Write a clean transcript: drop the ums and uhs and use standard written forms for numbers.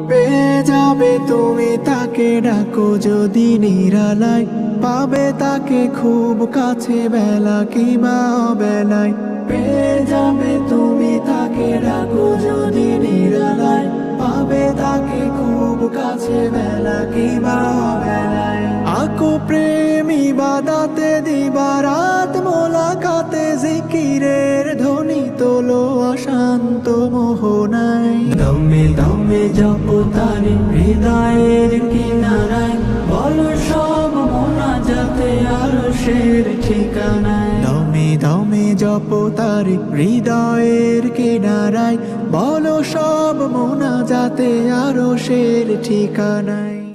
পেয়ে যাবে তুমি তাকে, ডাকো যদি নিরালায়, পাবে তাকে খুব কাছে বেলা কিংবা অবেলায়। পেয়ে যাবে তুমি তাকে, ডাকো যদি নিরালায়, পাবে তাকে খুব কাছে বেলা কিংবা অবেলায়। আকো প্রেম ইবাদাতে দিবারাত মোলাকাতে, জিকিরের ধ্বনি তোলো অশান্ত মোহনায়। দমে দমে জপো তারে হৃদয়ের কিনারায়, বলো সব মোনাজাতে আরশের ঠিকানায়। দমে দমে জপো তারে হৃদয়ের কিনারায়, বলো সব মোনাজাতে আরশের ঠিকানায়।